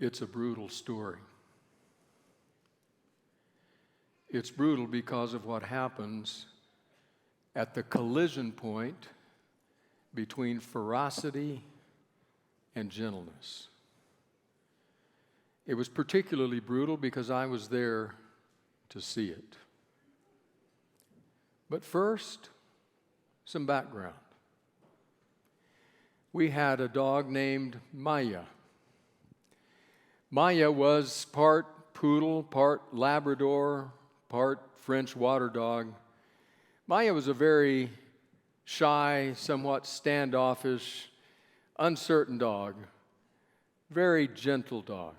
It's a brutal story. It's brutal because of what happens at the collision point between ferocity and gentleness. It was particularly brutal because I was there to see it. But first, some background. We had a dog named Maya. Maya was part poodle, part Labrador, part French water dog. Maya was a very shy, somewhat standoffish, uncertain dog, very gentle dog.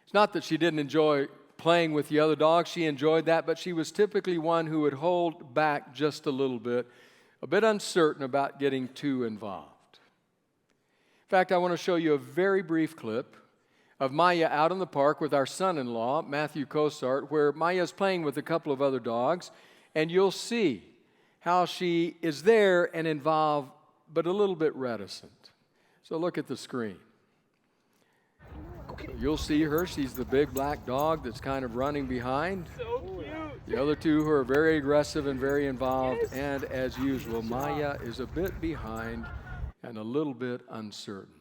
It's not that she didn't enjoy playing with the other dogs. She enjoyed that, but she was typically one who would hold back just a little bit, a bit uncertain about getting too involved. In fact, I want to show you a very brief clip of Maya out in the park with our son-in-law, Matthew Cosart, where Maya's playing with a couple of other dogs, and you'll see how she is there and involved, but a little bit reticent. So look at the screen. So you'll see her. She's the big black dog that's kind of running behind. So cute. The other two who are very aggressive and very involved, and as usual, Maya is a bit behind and a little bit uncertain.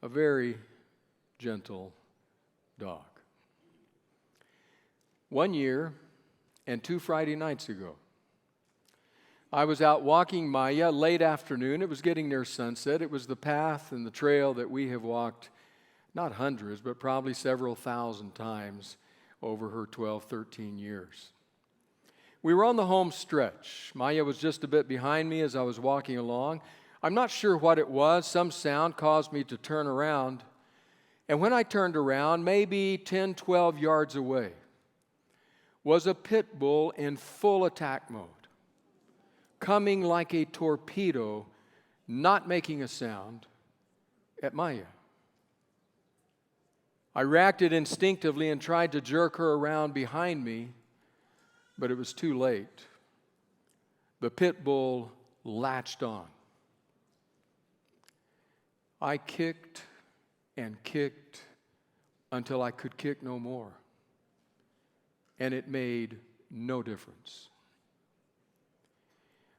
A very gentle dog. One year and 2 Friday nights ago, I was out walking Maya late afternoon. It was getting near sunset. It was the path and the trail that we have walked not hundreds, but probably several thousand times over her 12, 13 years. We were on the home stretch. Maya was just a bit behind me as I was walking along. I'm not sure what it was. Some sound caused me to turn around. And when I turned around, maybe 10, 12 yards away, was a pit bull in full attack mode, coming like a torpedo, not making a sound, at Maya. I reacted instinctively and tried to jerk her around behind me, but it was too late. The pit bull latched on. I kicked and kicked until I could kick no more, and it made no difference.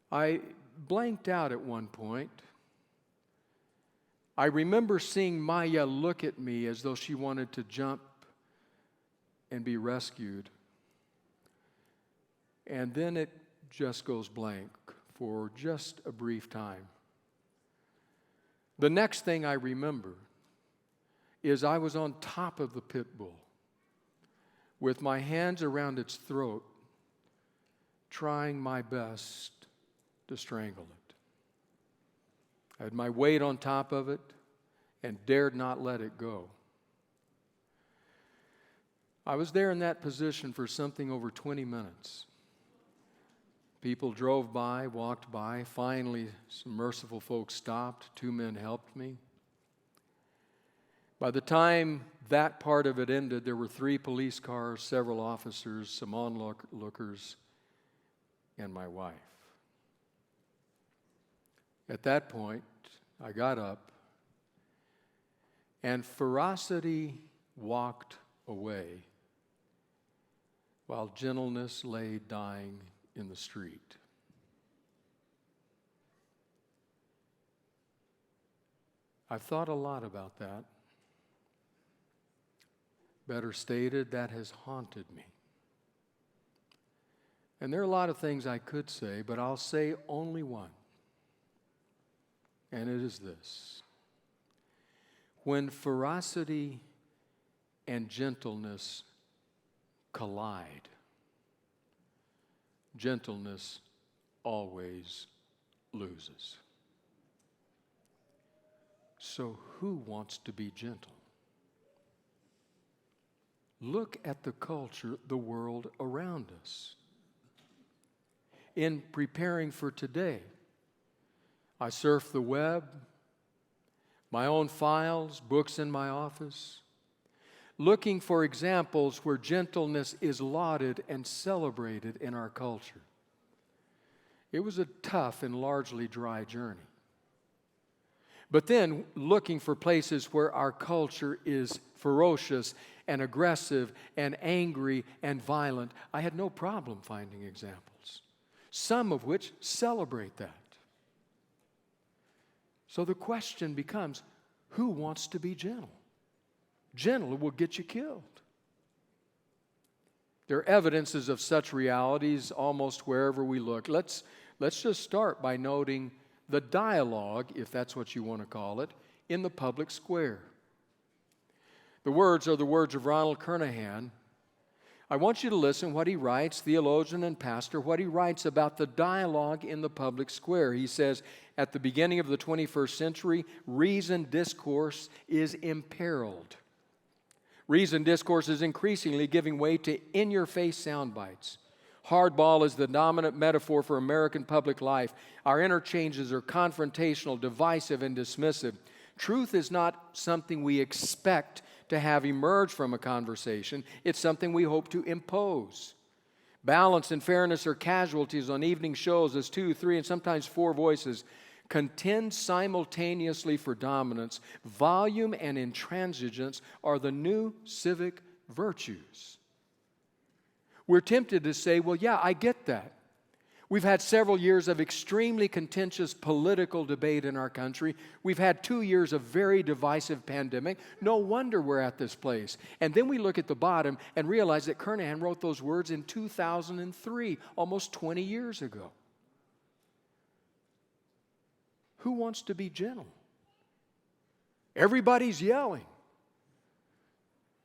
I blanked out at one point. I remember seeing Maya look at me as though she wanted to jump and be rescued. And then it just goes blank for just a brief time. The next thing I remember is I was on top of the pit bull with my hands around its throat, trying my best to strangle it. I had my weight on top of it and dared not let it go. I was there in that position for something over 20 minutes. People drove by, walked by. Finally, some merciful folks stopped. 2 men helped me. By the time that part of it ended, there were 3 police cars, several officers, some onlookers, and my wife. At that point, I got up, and ferocity walked away while gentleness lay dying in the street. I've thought a lot about that. Better stated, that has haunted me. And there are a lot of things I could say, but I'll say only one. And it is this: when ferocity and gentleness collide, gentleness always loses. So who wants to be gentle? Look at the culture, the world around us. In preparing for today, I surf the web, my own files, books in my office, looking for examples where gentleness is lauded and celebrated in our culture. It was a tough and largely dry journey. But then looking for places where our culture is ferocious and aggressive and angry and violent, I had no problem finding examples, some of which celebrate that. So the question becomes, who wants to be gentle? Gentle will get you killed. There are evidences of such realities almost wherever we look. Let's just start by noting the dialogue, if that's what you want to call it, in the public square. The words are the words of Ronald Kernahan. I want you to listen what he writes, theologian and pastor, what he writes about the dialogue in the public square. He says, at the beginning of the 21st century, reasoned discourse is imperiled. Reasoned discourse is increasingly giving way to in-your-face sound bites. Hardball is the dominant metaphor for American public life. Our interchanges are confrontational, divisive, and dismissive. Truth is not something we expect to have emerge from a conversation. It's something we hope to impose. Balance and fairness are casualties on evening shows as 2, 3, and sometimes 4 voices contend simultaneously for dominance. Volume and intransigence are the new civic virtues. We're tempted to say, well, yeah, I get that. We've had several years of extremely contentious political debate in our country. We've had 2 years of very divisive pandemic. No wonder we're at this place. And then we look at the bottom and realize that Kernahan wrote those words in 2003, almost 20 years ago. Who wants to be gentle? Everybody's yelling.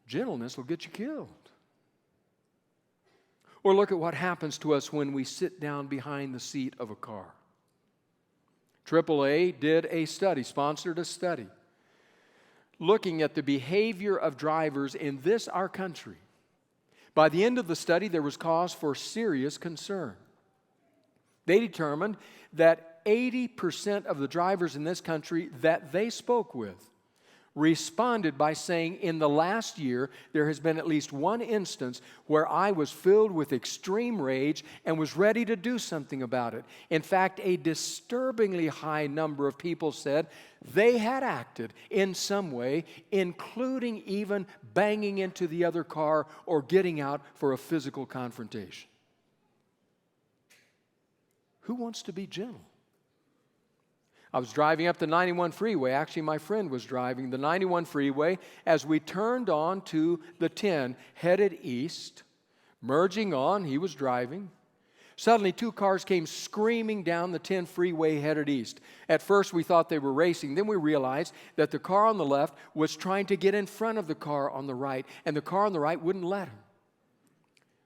Gentleness will get you killed. Or look at what happens to us when we sit down behind the seat of a car. AAA did a study, sponsored a study, looking at the behavior of drivers in this, our country. By the end of the study, there was cause for serious concern. They determined that 80% of the drivers in this country that they spoke with responded by saying, in the last year, there has been at least one instance where I was filled with extreme rage and was ready to do something about it. In fact, a disturbingly high number of people said they had acted in some way, including even banging into the other car or getting out for a physical confrontation. Who wants to be gentle? I was driving up the 91 freeway. Actually, my friend was driving the 91 freeway as we turned on to the 10, headed east, merging on. He was driving. Suddenly, 2 cars came screaming down the 10 freeway headed east. At first, we thought they were racing. Then we realized that the car on the left was trying to get in front of the car on the right, and the car on the right wouldn't let him.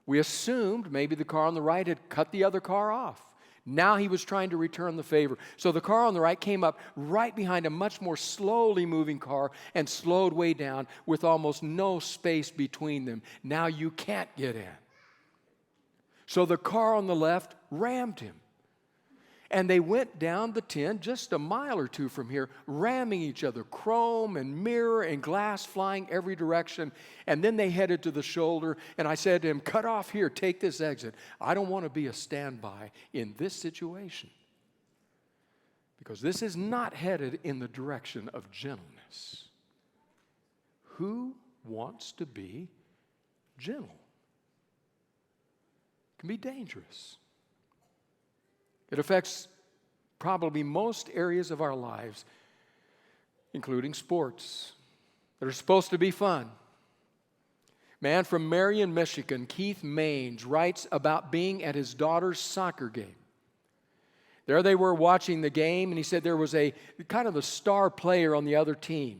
We assumed maybe the car on the right had cut the other car off. Now he was trying to return the favor. So the car on the right came up right behind a much more slowly moving car and slowed way down with almost no space between them. Now you can't get in. So the car on the left rammed him. And they went down the 10, just a mile or 2 from here, ramming each other, chrome and mirror and glass flying every direction. And then they headed to the shoulder, and I said to him, cut off here, take this exit. I don't want to be a standby in this situation, because this is not headed in the direction of gentleness. Who wants to be gentle? It can be dangerous. It affects probably most areas of our lives, including sports that are supposed to be fun. Man from Marion, Michigan, Keith Mange, writes about being at his daughter's soccer game. There they were watching the game, and he said there was a kind of a star player on the other team.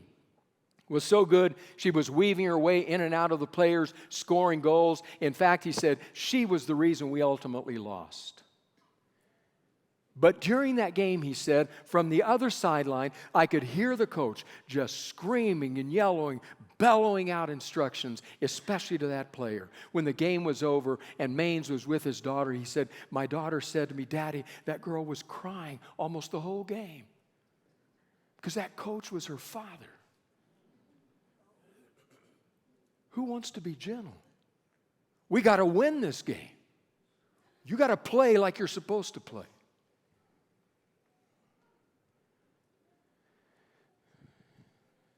It was so good, she was weaving her way in and out of the players, scoring goals. In fact, he said, she was the reason we ultimately lost. But during that game, he said, from the other sideline, I could hear the coach just screaming and yelling, bellowing out instructions, especially to that player. When the game was over and Maines was with his daughter, he said, my daughter said to me, Daddy, that girl was crying almost the whole game because that coach was her father. Who wants to be gentle? We got to win this game. You got to play like you're supposed to play.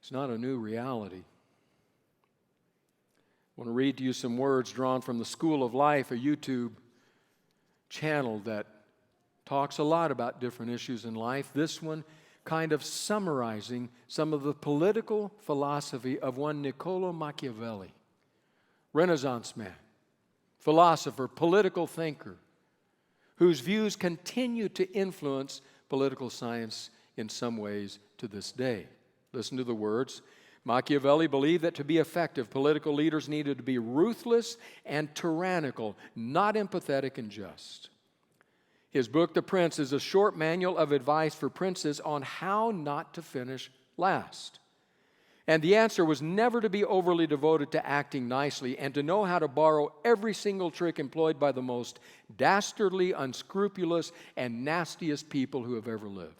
It's not a new reality. I want to read to you some words drawn from the School of Life, a YouTube channel that talks a lot about different issues in life. This one kind of summarizing some of the political philosophy of one Niccolo Machiavelli, Renaissance man, philosopher, political thinker, whose views continue to influence political science in some ways to this day. Listen to the words. Machiavelli believed that to be effective, political leaders needed to be ruthless and tyrannical, not empathetic and just. His book, The Prince, is a short manual of advice for princes on how not to finish last. And the answer was never to be overly devoted to acting nicely and to know how to borrow every single trick employed by the most dastardly, unscrupulous, and nastiest people who have ever lived.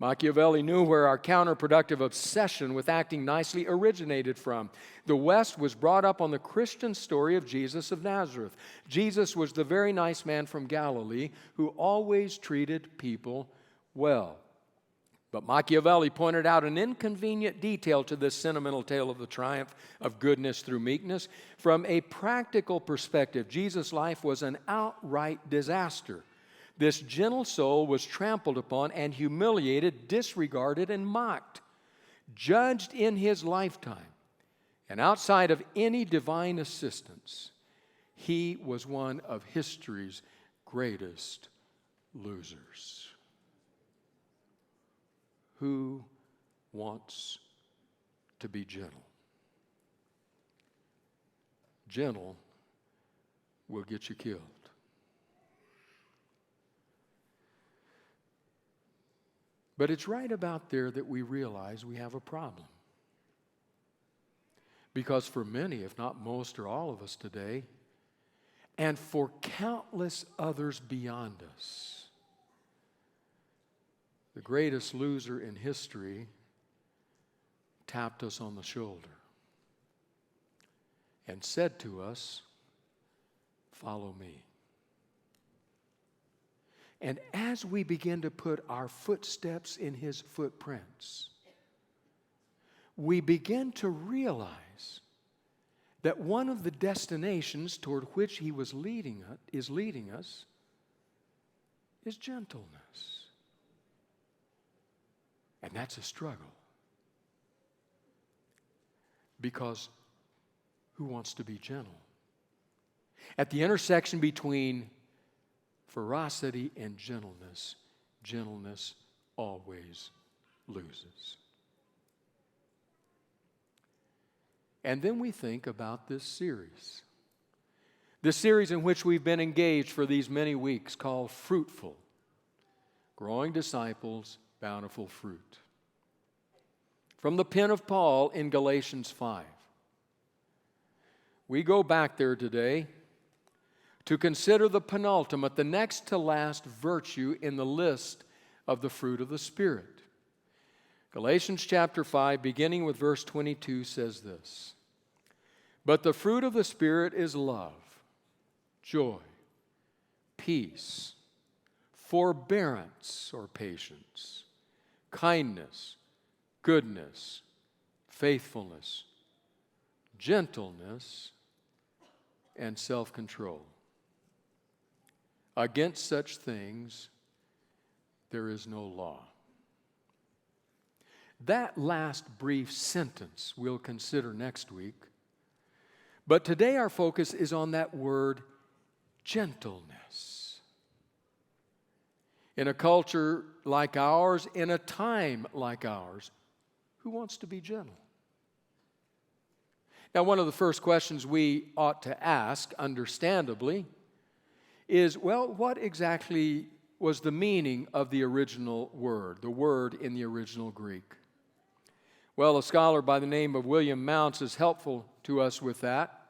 Machiavelli knew where our counterproductive obsession with acting nicely originated from. The West was brought up on the Christian story of Jesus of Nazareth. Jesus was the very nice man from Galilee who always treated people well. But Machiavelli pointed out an inconvenient detail to this sentimental tale of the triumph of goodness through meekness. From a practical perspective, Jesus' life was an outright disaster. This gentle soul was trampled upon and humiliated, disregarded, and mocked, judged in his lifetime. And outside of any divine assistance, he was one of history's greatest losers. Who wants to be gentle? Gentle will get you killed. But it's right about there that we realize we have a problem. Because for many, if not most or all of us today, and for countless others beyond us, the greatest loser in history tapped us on the shoulder and said to us, "Follow me." And as we begin to put our footsteps in his footprints, we begin to realize that one of the destinations toward which he is leading us is gentleness. And that's a struggle. Because who wants to be gentle? At the intersection between ferocity and gentleness, gentleness always loses. And then we think about this series in which we've been engaged for these many weeks, called Fruitful, Growing Disciples, Bountiful Fruit. From the pen of Paul in Galatians 5. We go back there today to consider the penultimate, the next to last virtue in the list of the fruit of the Spirit. Galatians chapter 5, beginning with verse 22, says this: "But the fruit of the Spirit is love, joy, peace, forbearance or patience, kindness, goodness, faithfulness, gentleness, and self-control. Against such things there is no law." That last brief sentence we'll consider next week. But today our focus is on that word, gentleness. In a culture like ours, in a time like ours, who wants to be gentle? Now, one of the first questions we ought to ask, understandably, is, what exactly was the meaning of the original word, the word in the original Greek? Well, a scholar by the name of William Mounce is helpful to us with that.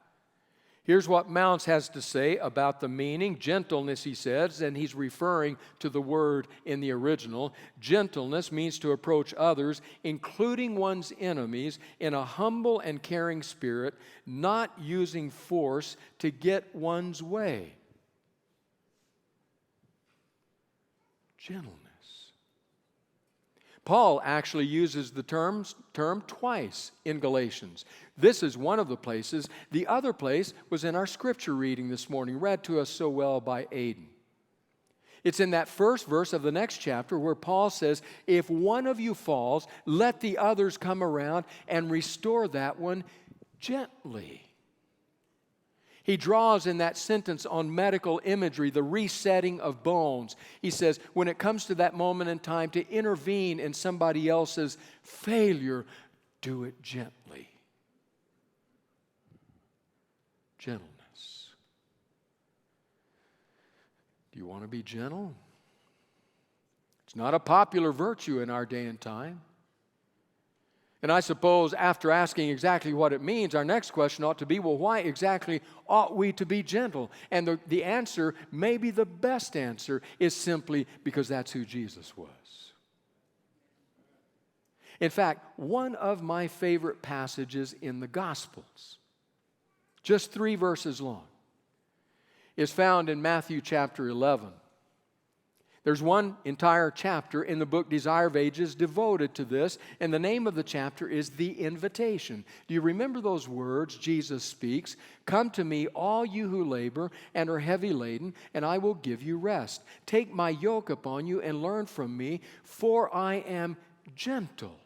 Here's what Mounce has to say about the meaning. Gentleness, he says, and he's referring to the word in the original. Gentleness means to approach others, including one's enemies, in a humble and caring spirit, not using force to get one's way. Gentleness. Paul actually uses the term twice in Galatians. This is one of the places. The other place was in our scripture reading this morning, read to us so well by Aiden. It's in that first verse of the next chapter where Paul says, if one of you falls, let the others come around and restore that one gently. He draws in that sentence on medical imagery, the resetting of bones. He says, when it comes to that moment in time to intervene in somebody else's failure, do it gently. Gentleness. Do you want to be gentle? It's not a popular virtue in our day and time. And I suppose after asking exactly what it means, our next question ought to be, well, why exactly ought we to be gentle? And the answer, maybe the best answer, is simply because that's who Jesus was. In fact, one of my favorite passages in the Gospels, just 3 verses long, is found in Matthew chapter 11. There's one entire chapter in the book Desire of Ages devoted to this, and the name of the chapter is The Invitation. Do you remember those words Jesus speaks? Come to me, all you who labor and are heavy laden, and I will give you rest. Take my yoke upon you and learn from me, for I am gentle.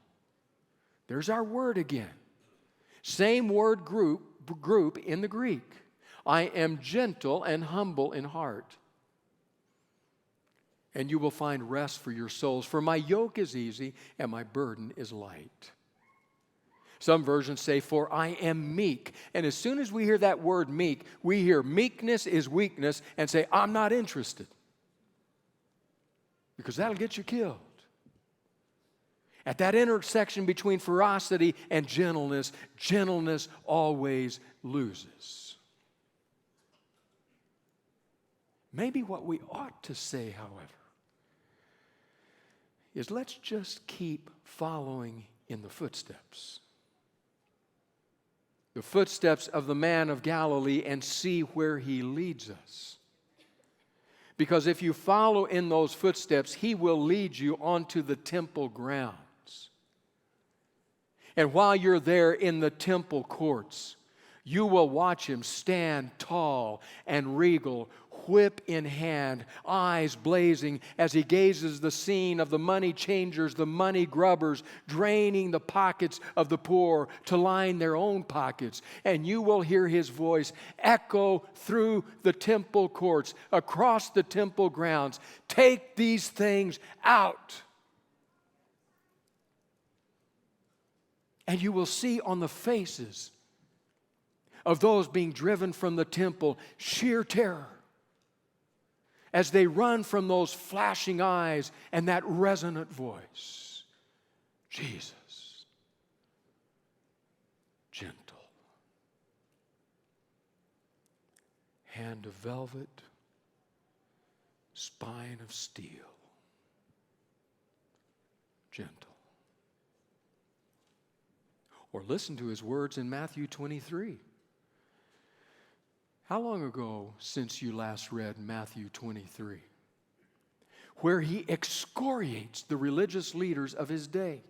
There's our word again. Same word group in the Greek. I am gentle and humble in heart, and you will find rest for your souls. For my yoke is easy and my burden is light. Some versions say, for I am meek. And as soon as we hear that word meek, we hear meekness is weakness and say, I'm not interested. Because that'll get you killed. At that intersection between ferocity and gentleness, gentleness always loses. Maybe what we ought to say, however, is let's just keep following in the footsteps. The footsteps of the man of Galilee, and see where he leads us. Because if you follow in those footsteps, he will lead you onto the temple grounds. And while you're there in the temple courts, you will watch him stand tall and regal, whip in hand, eyes blazing as he gazes the scene of the money changers, the money grubbers, draining the pockets of the poor to line their own pockets. And you will hear his voice echo through the temple courts, across the temple grounds. Take these things out. And you will see on the faces of those being driven from the temple sheer terror as they run from those flashing eyes and that resonant voice. Jesus, gentle, hand of velvet, spine of steel, gentle. Or listen to his words in Matthew 23. How long ago since you last read Matthew 23? Where he excoriates the religious leaders of his day.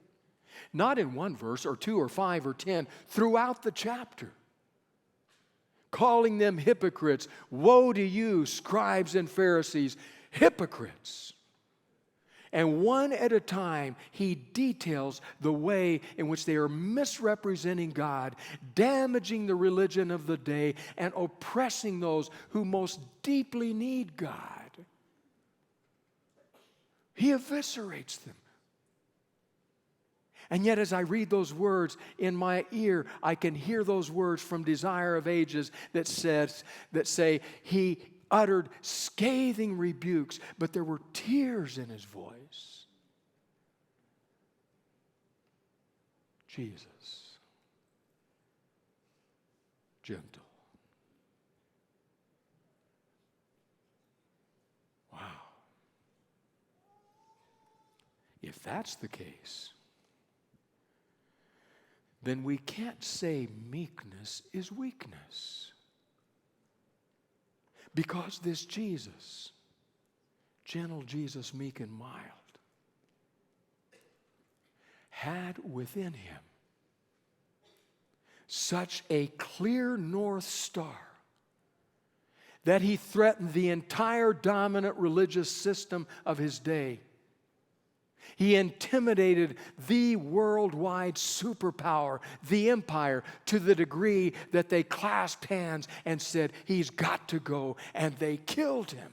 Not in one verse or 2 or 5 or 10, throughout the chapter. Calling them hypocrites. Woe to you, scribes and Pharisees, hypocrites. And one at a time, he details the way in which they are misrepresenting God, damaging the religion of the day, and oppressing those who most deeply need God. He eviscerates them. And yet as I read those words in my ear, I can hear those words from Desire of Ages that say he uttered scathing rebukes, but there were tears in his voice. Jesus, gentle. Wow. If that's the case, then we can't say meekness is weakness. Because this Jesus, gentle Jesus, meek and mild, had within him such a clear North Star that he threatened the entire dominant religious system of his day. He intimidated the worldwide superpower, the empire, to the degree that they clasped hands and said, he's got to go, and they killed him.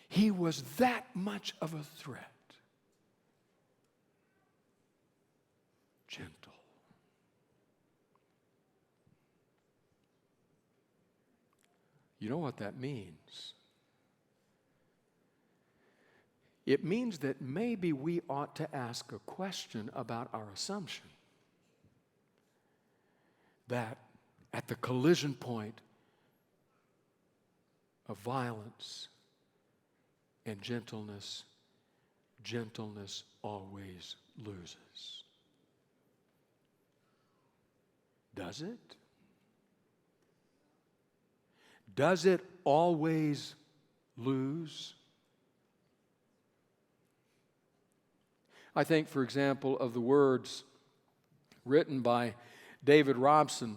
He was that much of a threat. Gentle. You know what that means? It means that maybe we ought to ask a question about our assumption that at the collision point of violence and gentleness, gentleness always loses. Does it? Does it always lose? I think, for example, of the words written by David Robson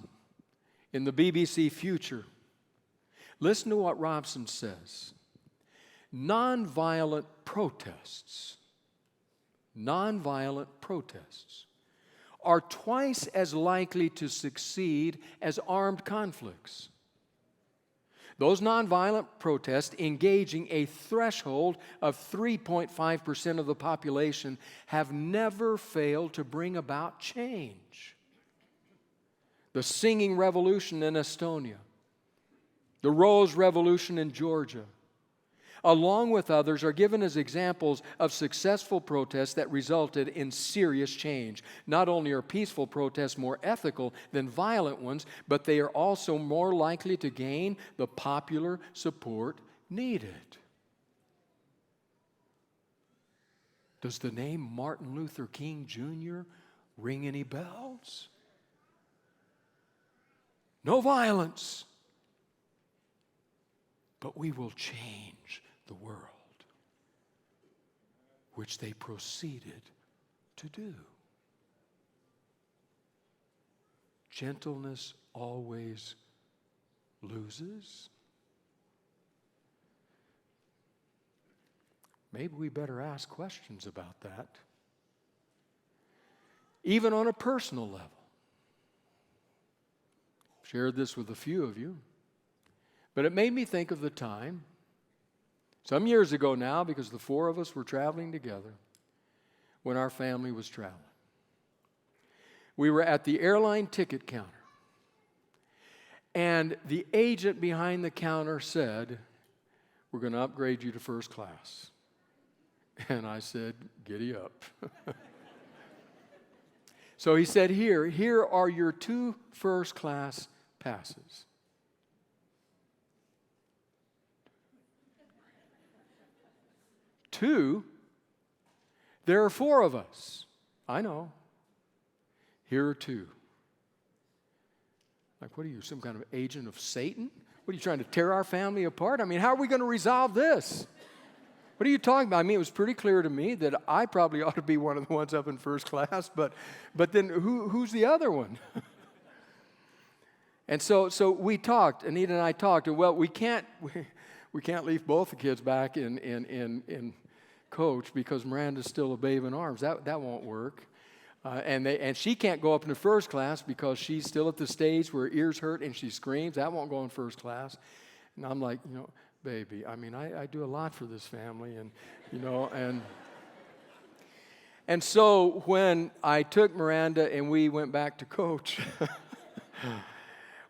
in the BBC Future. Listen to what Robson says. Nonviolent protests are twice as likely to succeed as armed conflicts. Those nonviolent protests engaging a threshold of 3.5% of the population have never failed to bring about change. The singing revolution in Estonia, the Rose Revolution in Georgia, along with others, are given as examples of successful protests that resulted in serious change. Not only are peaceful protests more ethical than violent ones, but they are also more likely to gain the popular support needed. Does the name Martin Luther King Jr. ring any bells? No violence, but we will change the world, which they proceeded to do. Gentleness always loses. Maybe we better ask questions about that, even on a personal level. I've shared this with a few of you, but it made me think of the time some years ago now, because the four of us were traveling together when our family was traveling. We were at the airline ticket counter, and the agent behind the counter said, "We're going to upgrade you to first class." And I said, "Giddy up." So he said, here are your 2 first class passes. Two, there are 4 of us. I know. Here are 2. Like, what are you, some kind of agent of Satan? What are you trying to tear our family apart? I mean, how are we going to resolve this? What are you talking about? I mean, it was pretty clear to me that I probably ought to be one of the ones up in first class, but then who's the other one? And so we talked, Anita and I talked, and well, we can't leave both the kids back in coach because Miranda's still a babe in arms. That won't work. And she can't go up into first class because she's still at the stage where her ears hurt and she screams. That won't go in first class. And I'm like, baby, I mean, I do a lot for this family, and so when I took Miranda and we went back to coach,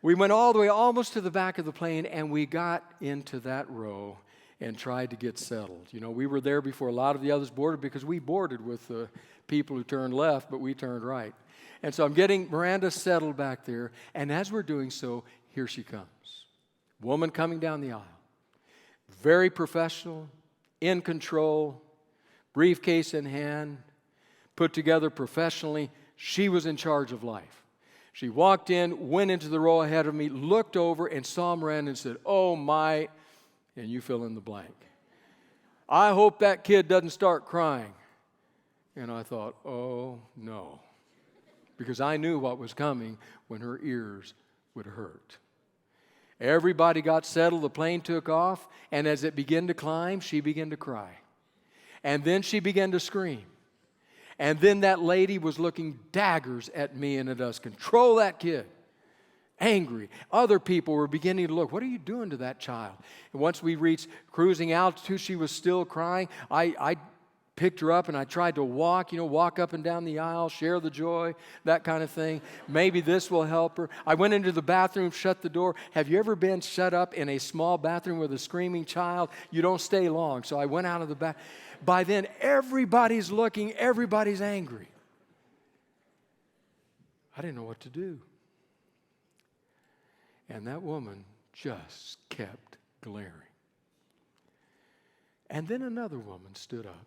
we went all the way almost to the back of the plane, and we got into that row and tried to get settled. We were there before a lot of the others boarded because we boarded with the people who turned left, but we turned right. And so I'm getting Miranda settled back there, and as we're doing so, here she comes. Woman coming down the aisle. Very professional, in control, briefcase in hand, put together professionally. She was in charge of life. She walked in, went into the row ahead of me, looked over and saw Miranda and said, "Oh my," and you fill in the blank. "I hope that kid doesn't start crying." And I thought, oh, no. Because I knew what was coming when her ears would hurt. Everybody got settled, the plane took off, and as it began to climb, she began to cry. And then she began to scream. And then that lady was looking daggers at me and at us. Control that kid. Angry. Other people were beginning to look, what are you doing to that child? And once we reached cruising altitude, she was still crying. I picked her up and I tried to walk up and down the aisle, share the joy, that kind of thing. Maybe this will help her. I went into the bathroom, shut the door. Have you ever been shut up in a small bathroom with a screaming child? You don't stay long. So I went out of the bath. By then, everybody's looking, everybody's angry. I didn't know what to do. And that woman just kept glaring. And then another woman stood up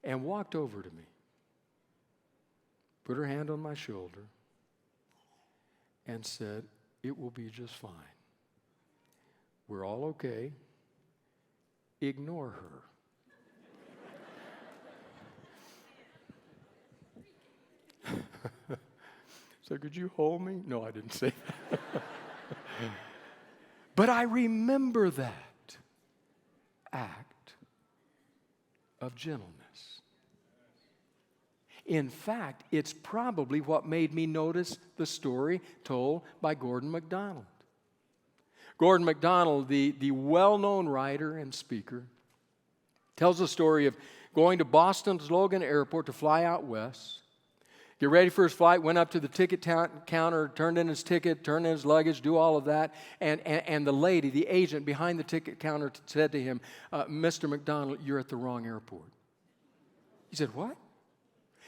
and walked over to me, put her hand on my shoulder, and said, "It will be just fine. We're all okay. Ignore her." So could you hold me? No, I didn't say that. But I remember that act of gentleness. In fact, it's probably what made me notice the story told by Gordon MacDonald. Gordon MacDonald, the well-known writer and speaker, tells the story of going to Boston's Logan Airport to fly out west. Get ready for his flight, went up to the ticket counter, turned in his ticket, turned in his luggage, do all of that. And the lady, the agent behind the ticket counter said to him, "Mr. MacDonald, you're at the wrong airport." He said, "What?"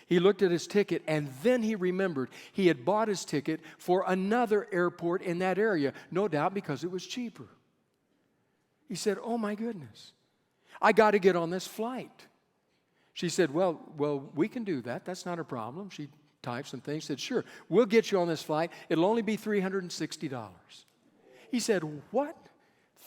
He looked at his ticket, and then he remembered he had bought his ticket for another airport in that area, no doubt because it was cheaper. He said, "Oh my goodness, I got to get on this flight." She said, well, we can do that. That's not a problem. She typed some things, said, "Sure, we'll get you on this flight. It'll only be $360. He said, "What?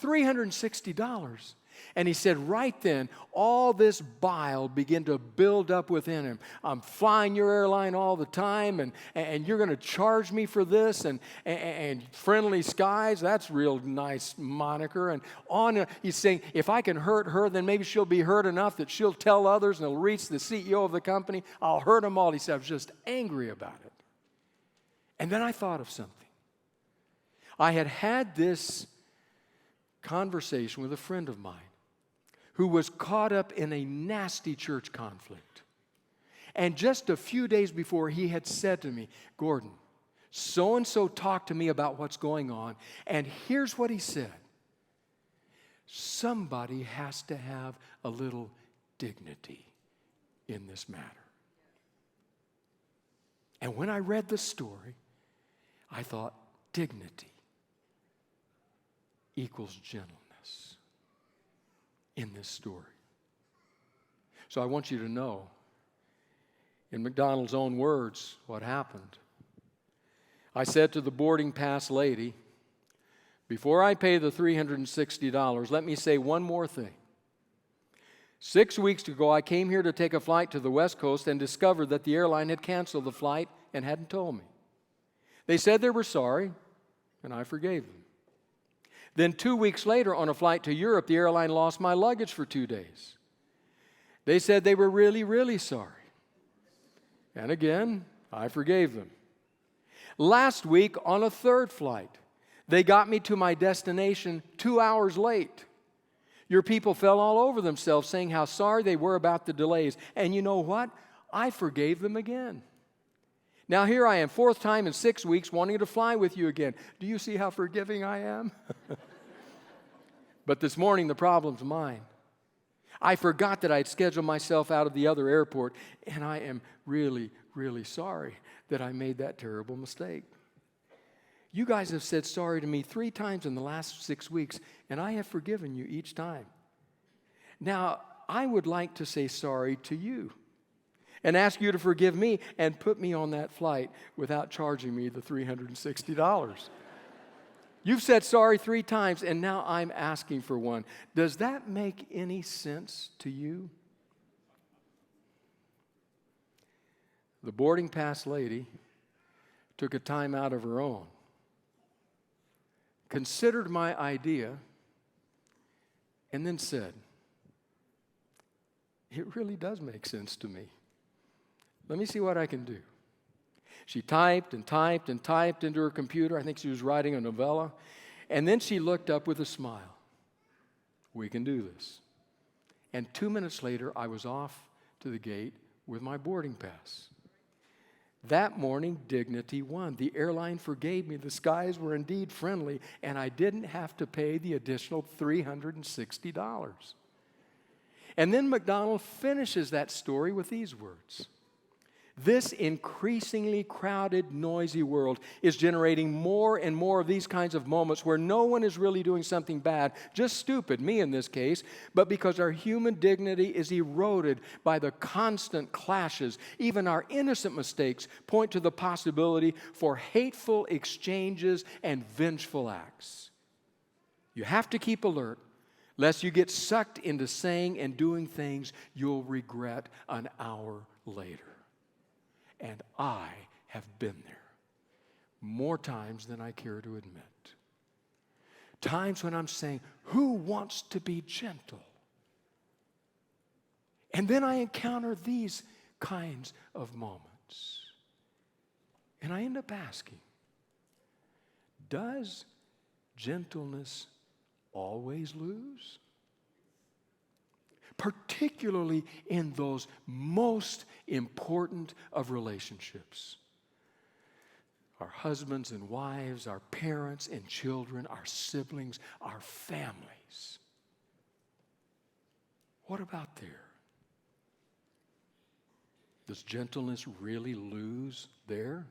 $360? And he said, right then, all this bile began to build up within him. "I'm flying your airline all the time, and you're going to charge me for this, and friendly skies, that's real nice moniker." And on, he's saying, if I can hurt her, then maybe she'll be hurt enough that she'll tell others, and it'll reach the CEO of the company. I'll hurt them all. He said, I was just angry about it. And then I thought of something. I had this conversation with a friend of mine who was caught up in a nasty church conflict. And just a few days before, he had said to me, "Gordon, so-and-so talked to me about what's going on, and here's what he said. Somebody has to have a little dignity in this matter." And when I read the story, I thought, dignity equals gentleness in this story. So I want you to know, in MacDonald's own words, what happened. I said to the boarding pass lady, "Before I pay the $360, let me say one more thing. 6 weeks ago, I came here to take a flight to the West Coast and discovered that the airline had canceled the flight and hadn't told me. They said they were sorry, and I forgave them. Then 2 weeks later, on a flight to Europe, the airline lost my luggage for 2 days. They said they were really, really sorry. And again, I forgave them. Last week, on a third flight, they got me to my destination 2 hours late. Your people fell all over themselves saying how sorry they were about the delays. And you know what? I forgave them again. Now here I am, fourth time in 6 weeks, wanting to fly with you again. Do you see how forgiving I am?" But this morning, the problem's mine. I forgot that I'd scheduled myself out of the other airport, and I am really, really sorry that I made that terrible mistake. You guys have said sorry to me 3 times in the last 6 weeks, and I have forgiven you each time. Now, I would like to say sorry to you and ask you to forgive me and put me on that flight without charging me the $360. You've said sorry 3 times, and now I'm asking for one. Does that make any sense to you? The boarding pass lady took a time out of her own, considered my idea, and then said, "It really does make sense to me. Let me see what I can do." She typed and typed and typed into her computer. I think she was writing a novella. And then she looked up with a smile. "We can do this." And 2 minutes later, I was off to the gate with my boarding pass. That morning, dignity won. The airline forgave me. The skies were indeed friendly, and I didn't have to pay the additional $360. And then McDonald finishes that story with these words: "This increasingly crowded, noisy world is generating more and more of these kinds of moments where no one is really doing something bad, just stupid, me in this case, but because our human dignity is eroded by the constant clashes. Even our innocent mistakes point to the possibility for hateful exchanges and vengeful acts. You have to keep alert, lest you get sucked into saying and doing things you'll regret an hour later." And I have been there more times than I care to admit. Times when I'm saying, "Who wants to be gentle?" And then I encounter these kinds of moments. And I end up asking, does gentleness always lose? Particularly in those most important of relationships. Our husbands and wives, our parents and children, our siblings, our families. What about there? Does gentleness really lose there?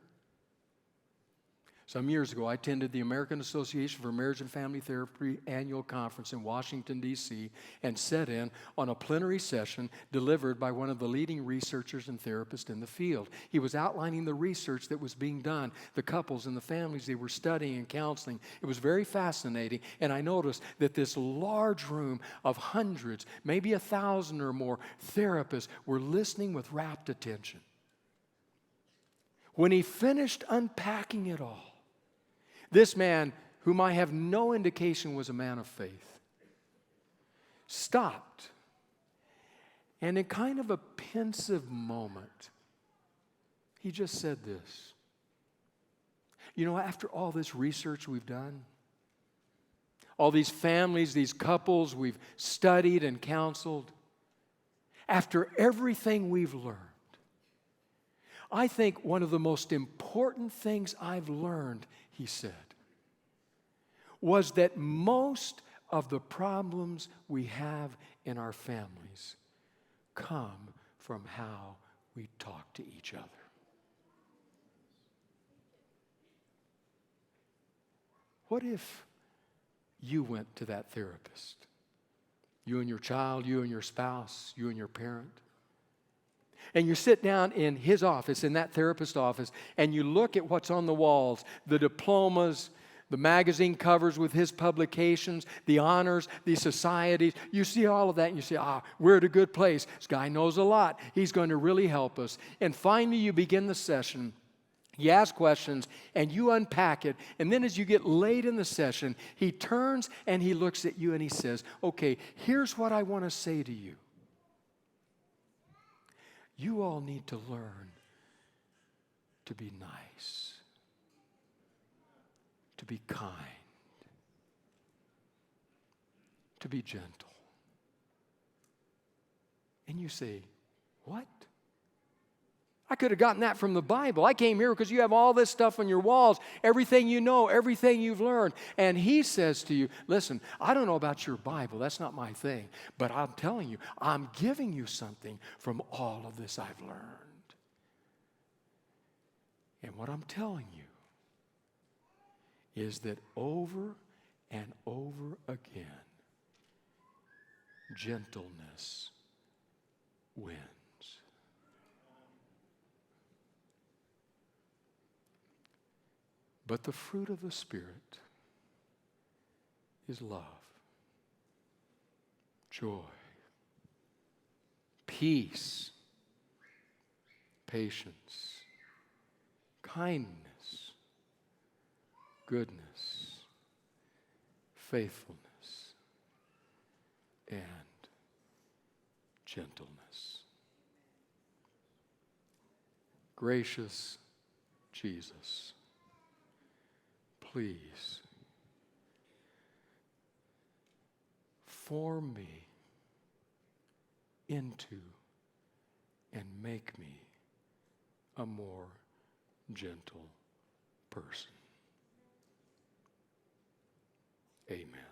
Some years ago, I attended the American Association for Marriage and Family Therapy annual conference in Washington, D.C., and sat in on a plenary session delivered by one of the leading researchers and therapists in the field. He was outlining the research that was being done, the couples and the families they were studying and counseling. It was very fascinating, and I noticed that this large room of hundreds, maybe 1,000 or more therapists were listening with rapt attention. When he finished unpacking it all, this man, whom I have no indication was a man of faith, stopped, and in kind of a pensive moment, he just said this: "You know, after all this research we've done, all these families, these couples we've studied and counseled, after everything we've learned, I think one of the most important things I've learned," he said, "was that most of the problems we have in our families come from how we talk to each other." What if you went to that therapist? You and your child, you and your spouse, you and your parent. And you sit down in his office, in that therapist's office, and you look at what's on the walls, the diplomas, the magazine covers with his publications, the honors, the societies. You see all of that and you say, we're at a good place. This guy knows a lot. He's going to really help us. And finally you begin the session. You ask questions and you unpack it. And then as you get late in the session, he turns and he looks at you and he says, "Okay, here's what I want to say to you. You all need to learn to be nice, to be kind, to be gentle." And you say, "What? I could have gotten that from the Bible. I came here because you have all this stuff on your walls, everything you know, everything you've learned." And he says to you, "Listen, I don't know about your Bible. That's not my thing. But I'm telling you, I'm giving you something from all of this I've learned. And what I'm telling you is that over and over again, gentleness wins." But the fruit of the Spirit is love, joy, peace, patience, kindness, goodness, faithfulness, and gentleness. Gracious Jesus, please form me into and make me a more gentle person. Amen.